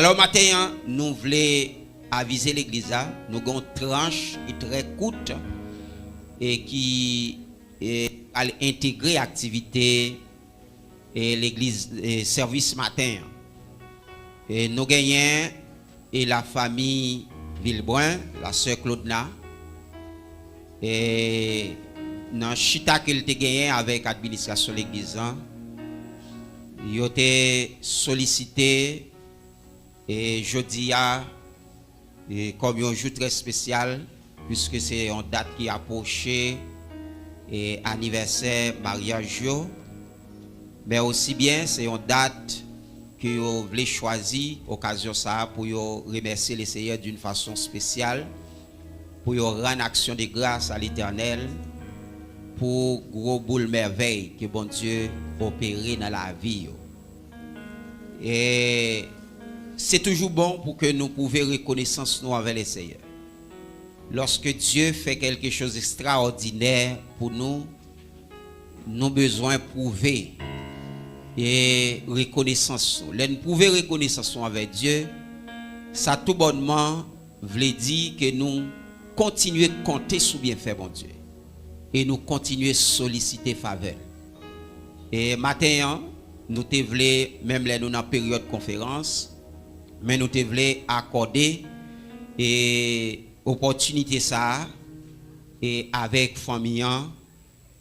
Alors matin, nous voulons aviser l'église, nous avons une tranche très courte et qui a intégré l'activité et l'église service matin. Et nous gagnons et la famille Villebrun, la sœur Claudena, et dans le chita qu'elle a gagné avec l'administration de l'église, il a été sollicité et jeudi comme un jour très spécial puisque c'est une date qui approche et anniversaire mariage, mais aussi bien c'est une date que vous voulez choisir occasion ça pour remercier les Seigneurs d'une façon spéciale, pour rendre action de grâce à l'Éternel pour gros boule merveille que bon Dieu opéré dans la vie. Et c'est toujours bon pour que nous pouvions reconnaissance nous avec les Seigneurs. Lorsque Dieu fait quelque chose d'extraordinaire pour nous, nous avons besoin de prouver et reconnaissance. Nous pouvons reconnaissance avec Dieu, ça tout bonnement veut dire que nous continuons à compter sur bienfait bon Dieu et nous continuons à solliciter faveur. Et maintenant, nous te voulons, même là nous dans période de conférence, mais nous te voulons accorder et opportunité ça et avec famille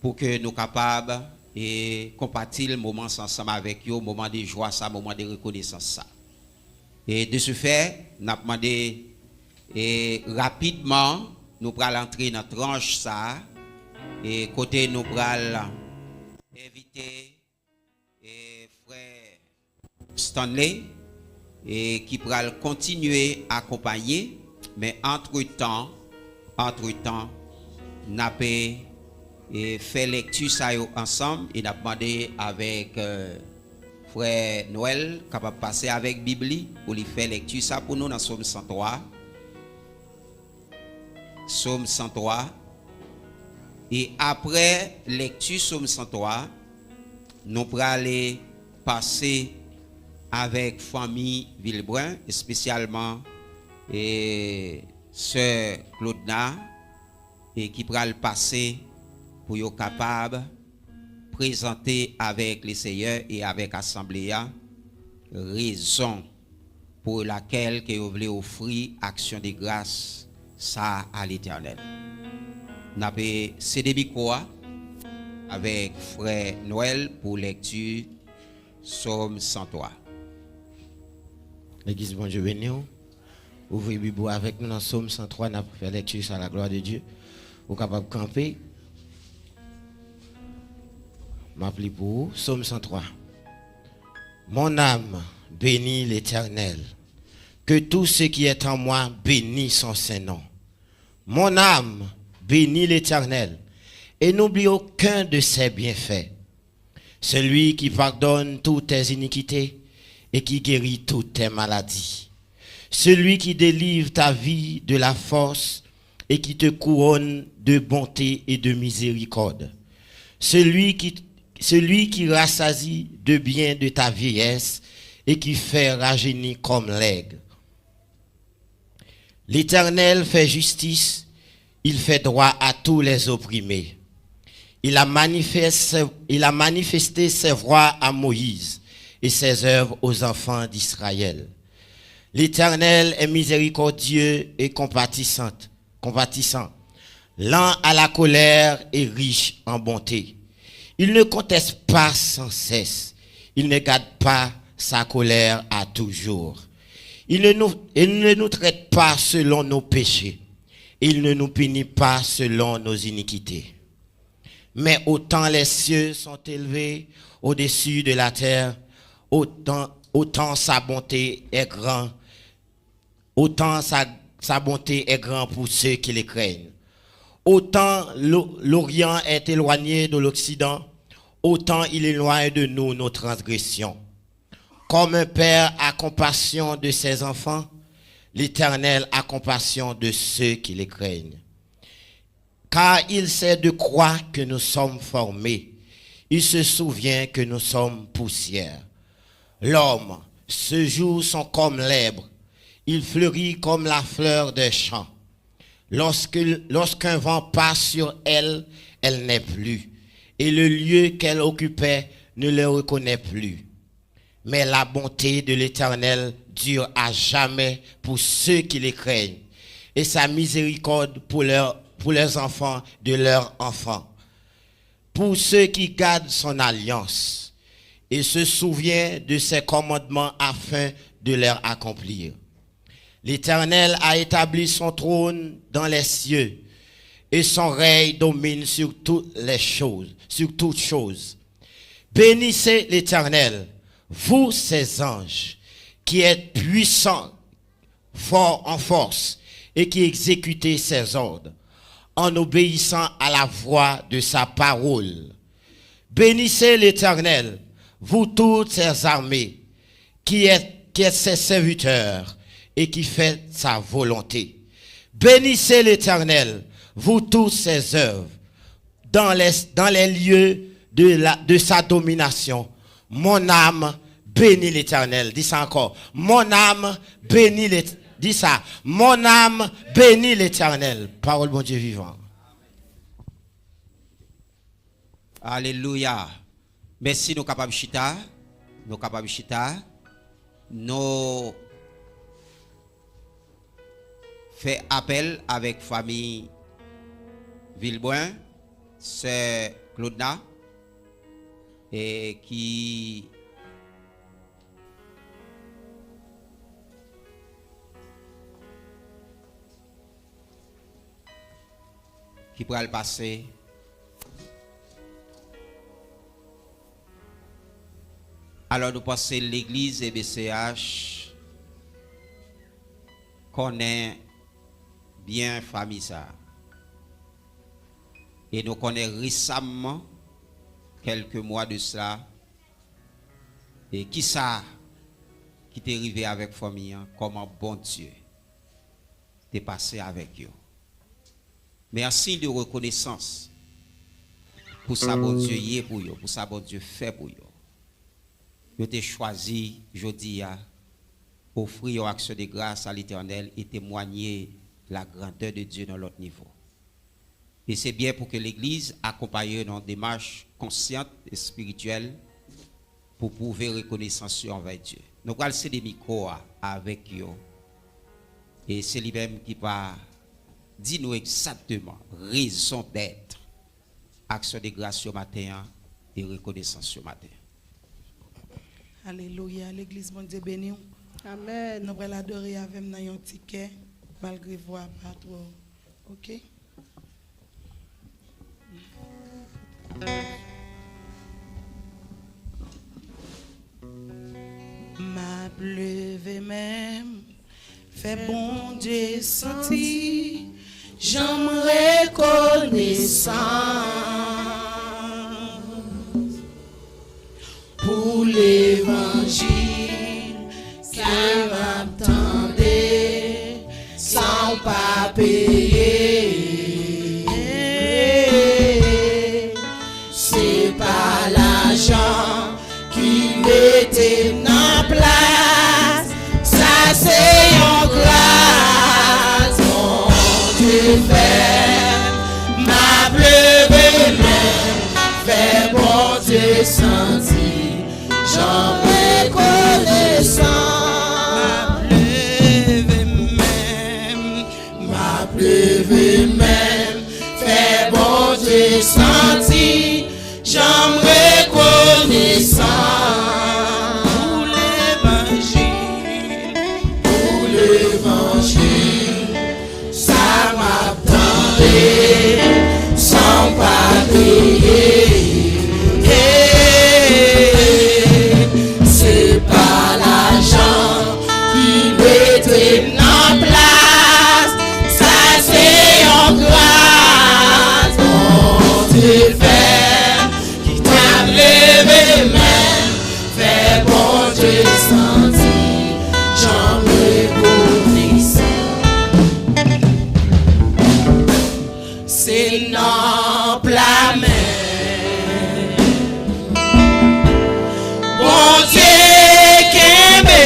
pour que nous capables et compartir le moment ensemble avec eux, moment de joie ça, moment de reconnaissance ça. Et de ce fait, nous avons demandé et rapidement nous allons entrer dans la tranche ça et côté nous allons inviter et frère Stanley et qui pourra continuer à accompagner, mais entre-temps, nous avons fait lecture ça ensemble et nous avons demandé avec frère Noël capable de passer avec Bible pour lui faire lecture ça pour nous dans Psaume 103. Psaume 103. Et après lecture Psaume 103, nous pourrons aller passer avec famille Villebrun, spécialement et sœur Claudena, et qui pourra le passer pour être capable de présenter avec les seigneurs et avec l'Assemblée raison pour laquelle que vous voulez offrir action de grâce ça à l'Éternel. Nous avons cédé micro avec frère Noël pour lecture Psaume 103. L'église, bon Dieu béni. Ouvrez Bible avec nous dans Psaume 103, nous avons fait lecture sur la gloire de Dieu. Vous êtes capable de camper. M'appelez pour vous, Psaume 103. Mon âme bénit l'Éternel. Que tout ce qui est en moi bénisse son saint nom. Mon âme bénit l'Éternel et n'oublie aucun de ses bienfaits. Celui qui pardonne toutes tes iniquités et qui guérit toutes tes maladies. Celui qui délivre ta vie de la force et qui te couronne de bonté et de miséricorde. Celui qui rassasie de bien de ta vieillesse et qui fait rajeunir comme l'aigle. L'Éternel fait justice, il fait droit à tous les opprimés. Il a manifesté ses voies à Moïse et ses œuvres aux enfants d'Israël. L'Éternel est miséricordieux et compatissant, lent à la colère et riche en bonté. Il ne conteste pas sans cesse, il ne garde pas sa colère à toujours. Il ne nous traite pas selon nos péchés, il ne nous punit pas selon nos iniquités. Mais autant les cieux sont élevés au-dessus de la terre, autant sa bonté est grande, autant sa bonté est grande pour ceux qui les craignent. Autant l'Orient est éloigné de l'Occident, autant il éloigne de nous nos transgressions. Comme un père a compassion de ses enfants, l'Éternel a compassion de ceux qui les craignent. Car il sait de quoi que nous sommes formés. Il se souvient que nous sommes poussière. L'homme, Ce jour sont comme l'herbe. Il fleurit comme la fleur des champs. Lorsqu'un vent passe sur elle, elle n'est plus. Et le lieu qu'elle occupait ne le reconnaît plus. Mais la bonté de l'Éternel dure à jamais pour ceux qui les craignent. Et sa miséricorde pour leurs enfants de leurs enfants. Pour ceux qui gardent son alliance et se souviennent de ses commandements afin de les accomplir. L'Éternel a établi son trône dans les cieux et son règne domine sur toutes choses. Bénissez l'Éternel, vous ses anges, qui êtes puissants, forts en force et qui exécutez ses ordres en obéissant à la voix de sa parole. Bénissez l'Éternel, vous toutes ses armées, qui êtes ses serviteurs et qui faites sa volonté. Bénissez l'Éternel, vous toutes ses œuvres, dans les lieux de sa domination. Mon âme bénit l'Éternel. Dis ça encore. Mon âme bénit l'Éternel. Dis ça. Mon âme bénit l'Éternel. Parole bon Dieu vivant. Alléluia. Merci nos capables chita. Nous fait appel avec famille Villeboin, c'est Claudna et qui pourra le passer. Alors nous passons l'église et BCH connaît bien famille ça. Et nous connaissons récemment, quelques mois de cela, et qui ça qui t'est arrivé avec famille, comment bon Dieu t'est passé avec eux. Merci de reconnaissance pour ça bon Dieu y est pour eux, pour ça bon Dieu fait pour eux. Vous avez choisi aujourd'hui à offrir une action de grâce à l'Éternel et témoigner la grandeur de Dieu dans l'autre niveau. Et c'est bien pour que l'Église accompagne dans une démarche consciente et spirituelle pour prouver reconnaissance envers Dieu. Nous allons céder des micros avec eux. Et c'est lui-même qui va dire nous exactement raison d'être. Action de grâce ce matin et reconnaissance ce matin. Alléluia, l'église, mon Dieu béni. Amen. Nous allons l'adorer avec un ticket, malgré voix pas trop. Ok? Ma pleuve même, fait bon Dieu sentir, j'aimerais connaissance pour l'évangile qu'elle m'attendait sans pas payer. C'est pas l'argent qui mettait en place, ça c'est en grâce, mon Dieu fait ma pleuve même, fait bon Dieu sentir. J'en reconnaissant ma pleuve même, fait bon Dieu sentir. J'en reconnaissant pour l'évangile, ça m'attendait sans pas payer. En place, ça c'est en grâce, mon Dieu fait, qui t'a levé même, fait bon Dieu sentir, j'en reconnaissant. C'est non la mer, bon Dieu qui aime.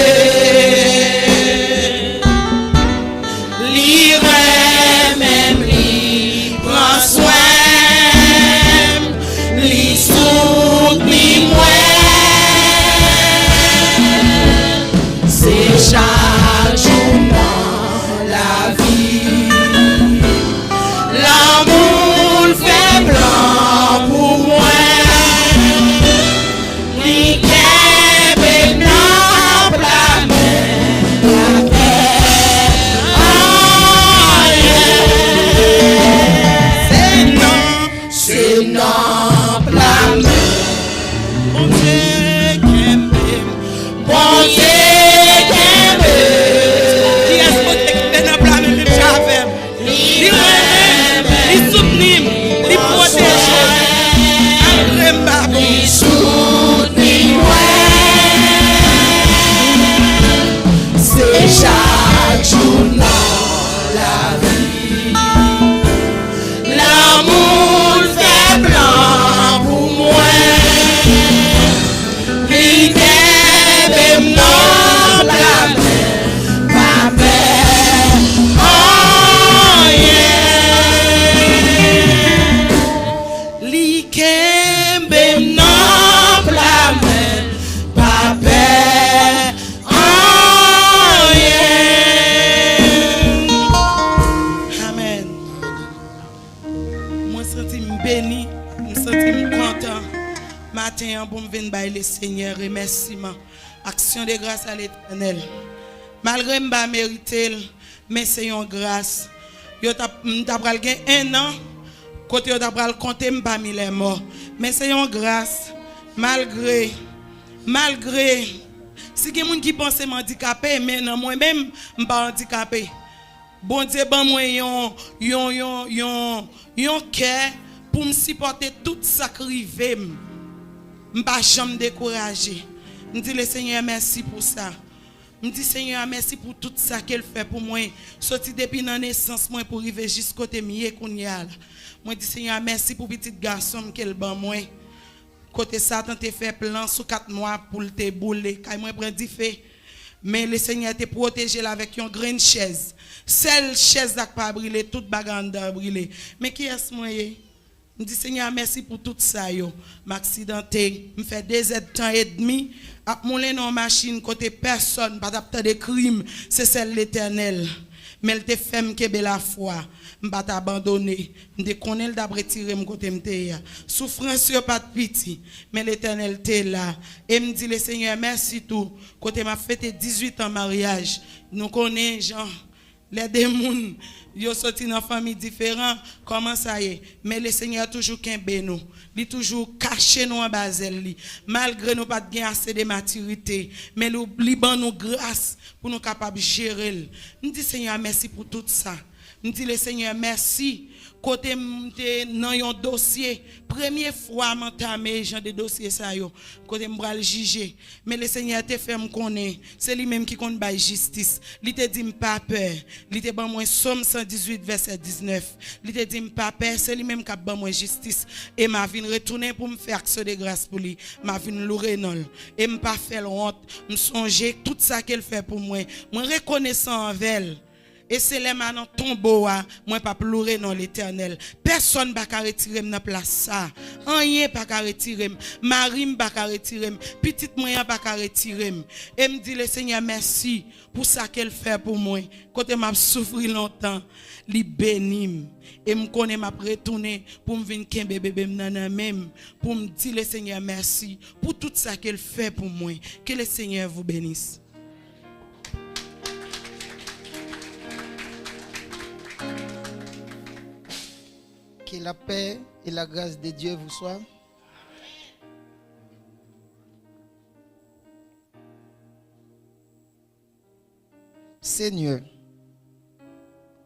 non blâme. Bon Dieu qu'aime, bon Dieu qu'aime. Qui est-ce que non blâme même j'avais? Lui même, lui soutenir, lui protéger. Lui soutenir. C'est chaque jour dans la vie. L'amour fait blanc pour moi. L'idée même non blâme. Pas peur, oh yeah. L'idée même non blâme. Pas peur, oh yeah. Amen. Moi senti béni, me senti content. Matin pour me venir bailler le Seigneur remerciement. Action de grâce à l'Éternel. Malgré me pas mériter, mais c'est une grâce. Yo t'a pral gen 1 an, côté yo t'a pral compter me parmi les morts. Mais c'est une grâce. Malgré si gen moun qui pense handicapé, mais non moi même pas handicapé. Bon Dieu ban moi yon cœur pour me supporter tout ça qui rive. M'pas jamais décourager. Me dit le Seigneur merci pour ça. Me dit Seigneur merci pour tout ça qu'elle fait pour moi. Sorti depuis la naissance moi pour arriver jusqu'au côté mieux qu'on y a. Moi dit Seigneur merci pour petit garçon qu'elle ban moi. Côté Satan te fait plan sous 4 mois pour te bouler. Quand moi prend du fait. Mais le Seigneur te protégé avec une grande chaise. Seule chaise n'a pas brûlé, toute bagarre a brûlé. Mais qui est-ce moi? Je dis Seigneur merci pour tout ça yo. M'accidenté, me fait 2 ans et demi à moulin dans machine côté personne pas d'apte de crime, c'est celle l'Éternel. Mais elle te fait me la foi, m'pas t'abandonner, me connaît d'après tirer me côté m'te. Souffrance yo pas de pitié, mais l'Éternel t'est là. Et me dit le Seigneur merci tout. Côté m'a fêté 18 ans mariage, nous connaît Jean les démons, ils sont sortis dans famille différente, comment ça y est? Mais le Seigneur toujours kembe nous, il toujours caché nous en bazel malgré nous pas de assez de maturité, mais il ban nous grâce pour nous capables gérer. Nous dit Seigneur merci pour tout ça. Nous dit le Seigneur merci côté dans un dossier première fois m'entamé genre de dossier ça yo côté m'bral juger mais le Seigneur te fait me connaît c'est lui même qui compte bail justice il te dit pas peur il te ban moi Somme 118 verset 19 il te dit pas peur c'est lui même qui ban moi justice et m'a vinn retourner pour me faire action de grâce pour lui m'a vinn louer non et me pas faire honte me songer tout ça qu'elle fait pour moi reconnaissant envers elle. Et c'est les mains tombeau, moi pas pleurer dans l'Éternel. Personne va retirer dans place ça. Rien pas retirer. Marie pas retirer. Petite moyen pas retirer. Et me dit le Seigneur merci pour ça qu'elle fait pour moi. Quand m'a souffrir longtemps, li béni. Et me connaît m'a retourner pour me venir kembe bébé nana même pour me dire le Seigneur merci pour tout ça qu'elle fait pour moi. Que le Seigneur vous bénisse. Que la paix et la grâce de Dieu vous soient. Seigneur,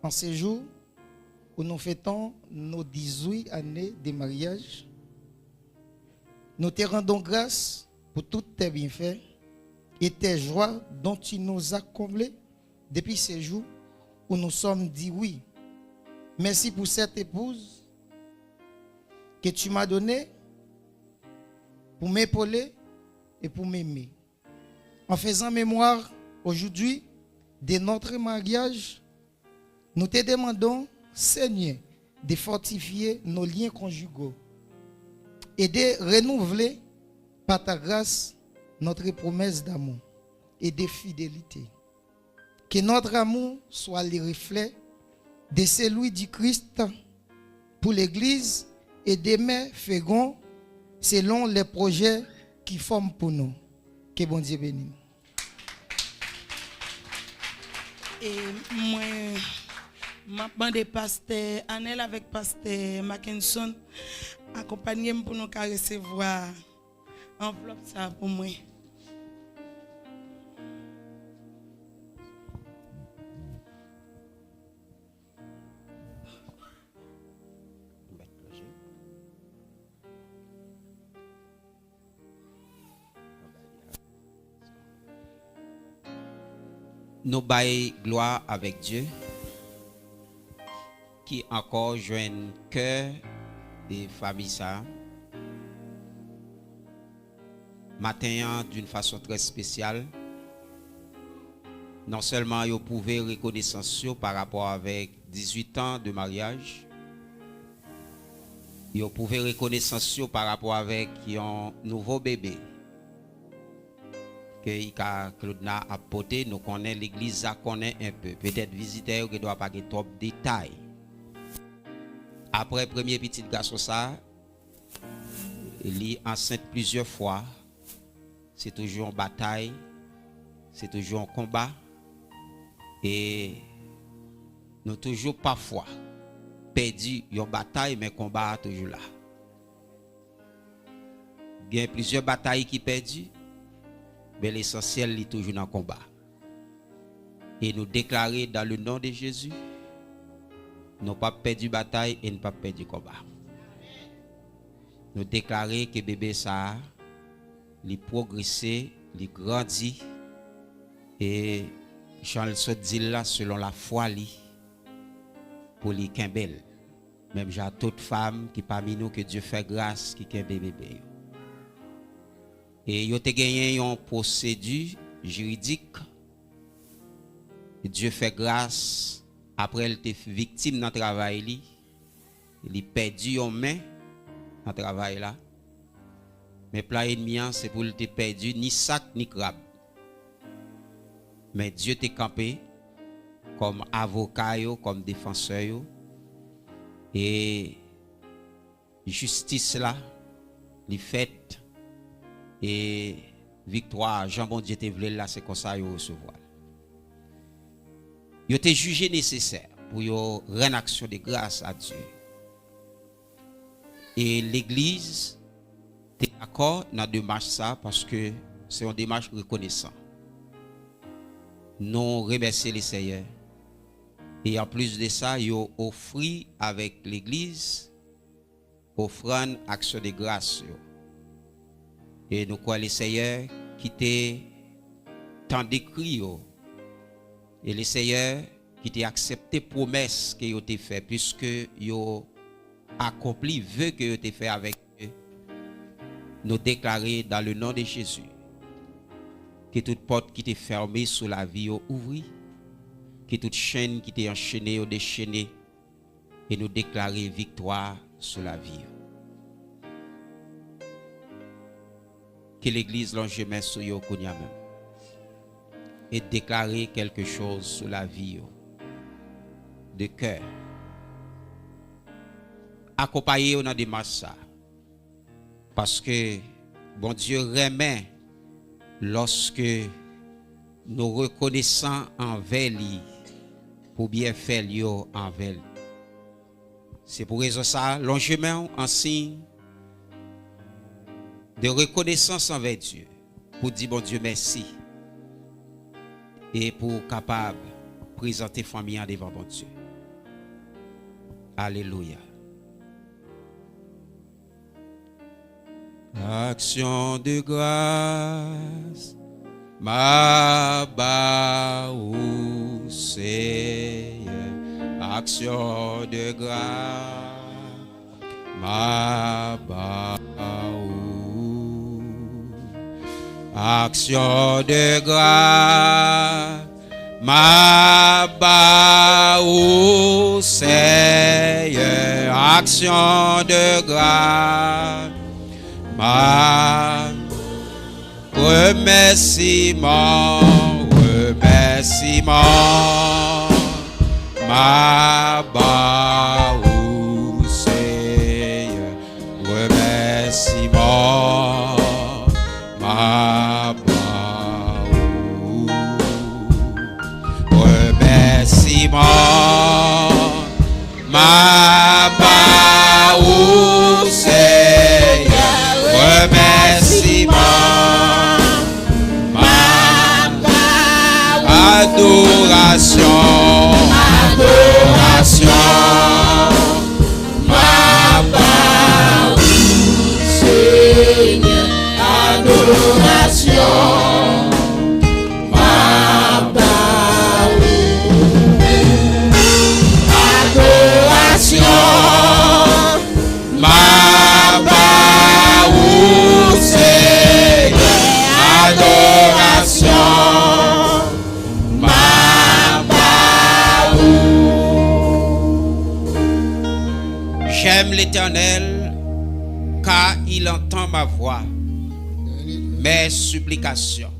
en ce jour où nous fêtons nos 18 années de mariage, nous te rendons grâce pour toutes tes bienfaits et tes joies dont tu nous as comblés depuis ce jour où nous sommes dit oui. Merci pour cette épouse que tu m'as donné pour m'épauler et pour m'aimer. En faisant mémoire aujourd'hui de notre mariage, nous te demandons, Seigneur, de fortifier nos liens conjugaux et de renouveler par ta grâce notre promesse d'amour et de fidélité. Que notre amour soit le reflet de celui du Christ pour l'Église et demain feront selon les projets qui forment pour nous. Que bon Dieu bénisse. Et moi, m'a demandé pasteur Anel avec pasteur Mackinson accompagner pour nous recevoir enveloppe ça pour moi. Nous baillons gloire avec Dieu qui encore joigne cœur des familles ça. Matin d'une façon très spéciale. Non seulement vous pouvez reconnaissance par rapport avec 18 ans de mariage. Vous pouvez reconnaissance par rapport avec un nouveau bébé. Que Claudna a porté, nous connaissons l'église, ça connaît un peu. Peut-être visiteurs qui ne doivent pas avoir trop de détails. Après premier petit garçon ça, il est enceinte plusieurs fois. C'est toujours une bataille, c'est toujours un combat. Et nous toujours parfois perdu une bataille, mais le combat est toujours là. Il y a plusieurs batailles qui sont perdues. Mais l'essentiel est toujours dans le combat. Et nous déclarer dans le nom de Jésus, nous pas perdu bataille et nous pas perdu combat. Nous déclarer que bébé ça, il progressé, il grandit et Charles se dit là selon la foi li pour les Kimbel. Même j'ai toute femme qui parmi nous que Dieu fait grâce qui est bébé. Et il a gagné une procédure juridique. Et Dieu fait grâce. Après, il était victime dans le travail. Il a perdu une main dans le travail là. Mais plein ennemi, c'est pour le perdu ni sac ni crabe. Mais Dieu t'a campé comme avocat, comme défenseur. Et justice là, il fait. Et victoire, Jean-Bon Dieu te voulait là, c'est comme ça qu'il recevoir. Il était jugé nécessaire pour rendre action de grâce à Dieu. Et l'église est d'accord dans la démarche ça parce que c'est une démarche reconnaissante. Nous remercions les Seigneurs. Et en plus de ça, il a offert avec l'église offrande action de grâce. Et nous croyons les Seigneurs qui t'est tant décrit. Et les Seigneurs qui t'ont accepté promesse que vous avez fait puisque vous accompli vœu que vous avez fait avec eux. Nous déclarer dans le nom de Jésus que toute porte qui était fermée sur la vie ouvrie, que toute chaîne qui était enchaînée ou déchaînée, et nous déclarer victoire sur la vie. Que l'église longe main sur yo kounya même et déclarer quelque chose sur la vie de cœur. Accompagner dans des masses parce que bon Dieu remet lorsque nous reconnaissons envers lui pour bien faire yo envers. C'est pour raison ça longe main en signe de reconnaissance envers Dieu, pour dire bon Dieu merci et pour capable présenter famille devant bon Dieu. Alléluia. Action de grâce, ma baou Seigneur. Action de grâce, ma baou. Action de grâce, ma baou Seigneur. Action de grâce, ma remerciement, ma baou Seigneur. Remerciement, ma baou. Remerciement, car il entend ma voix, mes supplications.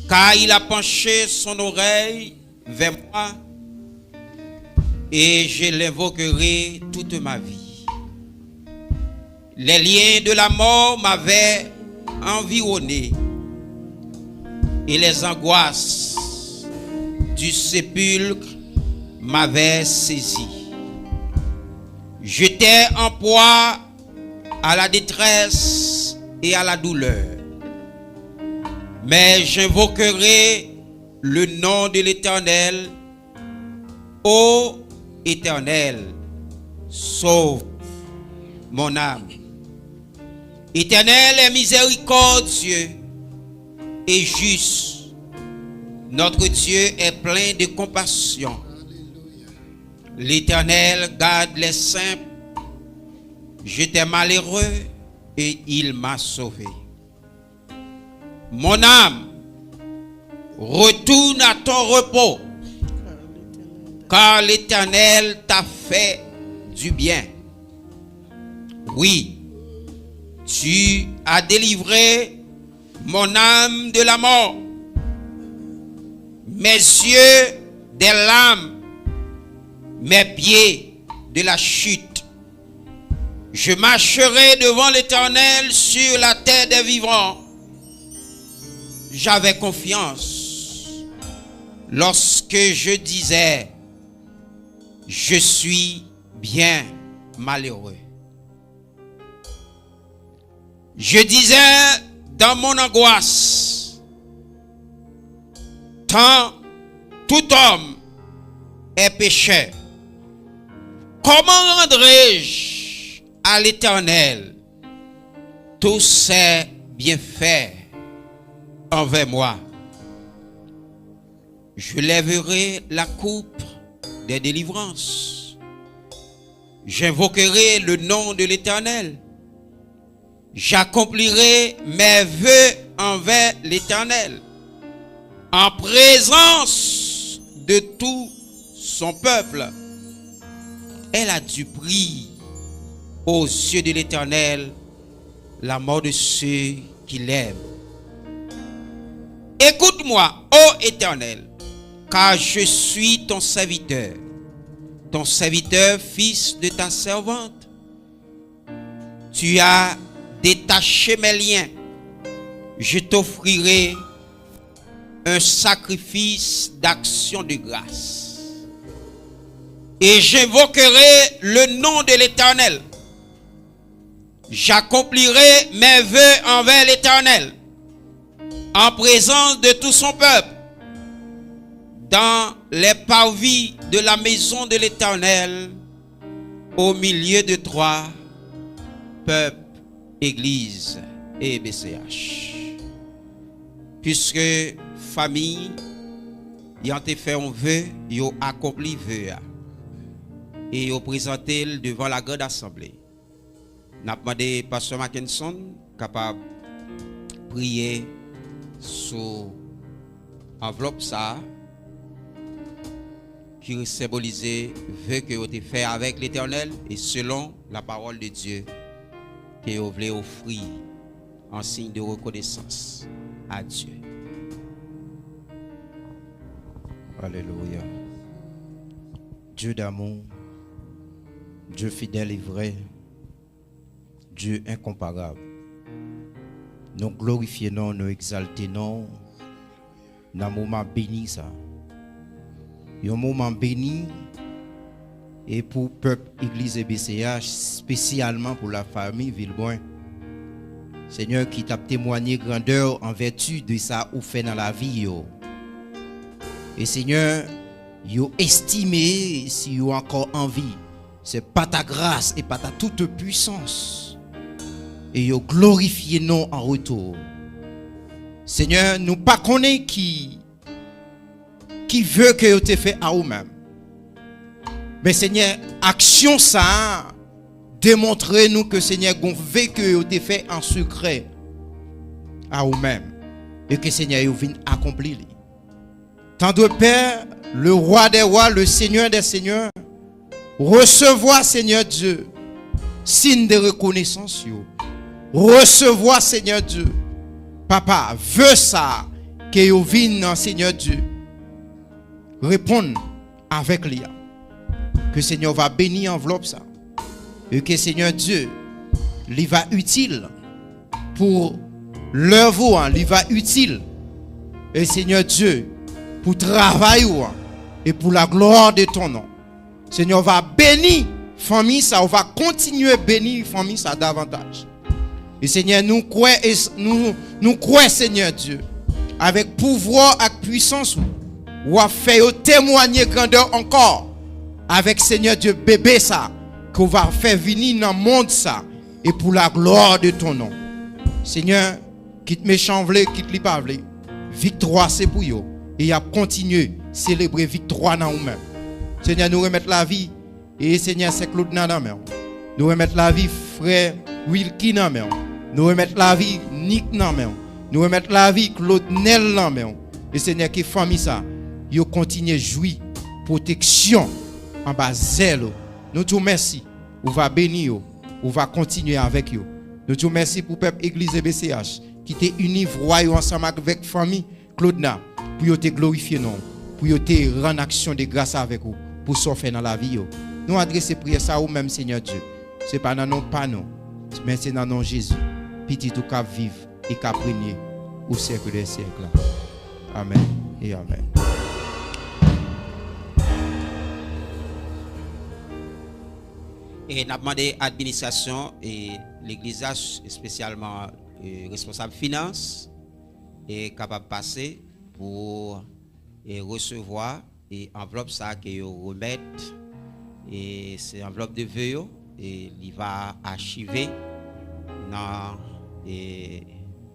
Car il a penché son oreille vers moi, et je l'invoquerai toute ma vie. Les liens de la mort m'avaient environné, et les angoisses du sépulcre m'avaient saisi. J'étais en proie à la détresse et à la douleur. Mais j'invoquerai le nom de l'Éternel. Ô Éternel, sauve mon âme. Éternel est miséricordieux et juste. Notre Dieu est plein de compassion. L'Éternel garde les simples. J'étais malheureux et il m'a sauvé. Mon âme, retourne à ton repos, car l'Éternel t'a fait du bien. Oui, tu as délivré mon âme de la mort, mes yeux des lames, mes pieds de la chute. Je marcherai devant l'Éternel sur la terre des vivants. J'avais confiance lorsque je disais, je suis bien malheureux. Je disais dans mon angoisse, tant tout homme est pécheur, comment rendrai-je à l'Éternel tous ses bienfaits envers moi? Je lèverai la coupe des délivrances. J'invoquerai le nom de l'Éternel. J'accomplirai mes vœux envers l'Éternel en présence de tout son peuple. Elle a du prix aux yeux de l'Éternel la mort de ceux qui l'aiment. Écoute-moi, ô Éternel, car je suis ton serviteur, fils de ta servante. Tu as détaché mes liens. Je t'offrirai un sacrifice d'action de grâce. Et j'invoquerai le nom de l'Éternel. J'accomplirai mes vœux envers l'Éternel en présence de tout son peuple, dans les parvis de la maison de l'Éternel, au milieu de trois peuples, Église et BCH. Puisque famille, y ont fait un vœu, y ont accompli vœu et y ont présenté devant la grande assemblée. N'a demandé pasteur Mackinson capable prier sur enveloppe ça qui symbolisait vœu que vous avez fait avec l'Éternel et selon la parole de Dieu que vous voulez offrir en signe de reconnaissance à Dieu. Alléluia. Dieu d'amour, Dieu fidèle et vrai, Dieu incomparable. Nous glorifions, nous exaltons dans un moment béni ça. Un moment béni et pour le peuple Église et BCH, spécialement pour la famille Villeboin. Seigneur qui t'a témoigné grandeur en vertu de ça ou fait dans la vie. Yo. Et Seigneur, yo estimé si yo encore envie. C'est pas ta grâce et pas ta toute puissance. Et yo glorifié non en retour. Seigneur, nous pas connaît qui veut que yo te fait à vous-même. Mais Seigneur, action ça démontrez-nous que Seigneur gon veut que yo te fait en secret à vous-même et que Seigneur yo vient accomplir. Tant de Père, le roi des rois, le Seigneur des seigneurs, recevoir Seigneur Dieu signe de reconnaissance yo. Recevoir Seigneur Dieu. Papa, veut ça que yo vienne Seigneur Dieu. Répondre avec l'IA. Que Seigneur va bénir enveloppe ça. Et que Seigneur Dieu, il va utile pour l'œuvre, il va utile. Et Seigneur Dieu, pour travailler et pour la gloire de ton nom. Seigneur va bénir famille ça, on va continuer à bénir famille ça davantage. Et Seigneur, nous croyons Seigneur Dieu, avec pouvoir et puissance, ou à faire témoigner grandeur encore, avec Seigneur Dieu bébé ça, qu'on va faire venir dans le monde ça, et pour la gloire de ton nom. Seigneur, quitte méchant vle, quitte li pas vle. Victoire c'est pour yo. Et y a continué célébrer victoire dans nous-mêmes. Seigneur, nous remettre la vie. Et Seigneur, c'est Claude dans la main. Nous remettre la vie, frère Wilkie dans la main. Nous remettre la vie, Nick dans la main. Nous remettre la vie, Claude Nel dans la main. Et Seigneur, qui famille ça, yo continue jouir protection en bas zèle. Nous te remercions. On va bénir, on va continuer avec vous. Nous te remercions pour peuple Église BCH qui t'est uni voyons ensemble avec famille Claudna pour te glorifier non, pour te rendre action de grâce avec vous pour s'offrir dans la vie. Nous adresser prière ça au même Seigneur Dieu. C'est pas dans nos pas non, mais c'est dans nom Jésus. Petit tout cap vivre et cap régner au siècle des siècles. Amen et amen. Et nous avons demandé à l'administration et l'église, spécialement responsable finance, est capable de passer pour recevoir et enveloppe ça que vous remettre. Et c'est enveloppe de vœux et il va archiver dans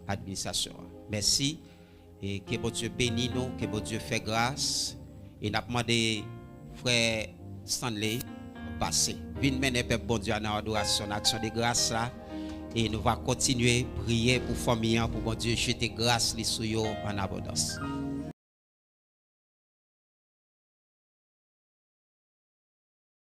l'administration. Merci et que bon Dieu bénisse nous, que bon Dieu fait grâce. Et nous avons demandé frère Stanley passer. Viens mener peuple bon Dieu dans l'adoration, l'action de grâce là. Et nous va continuer à prier pour famille, pour bon Dieu jeter grâce sur eux en abondance.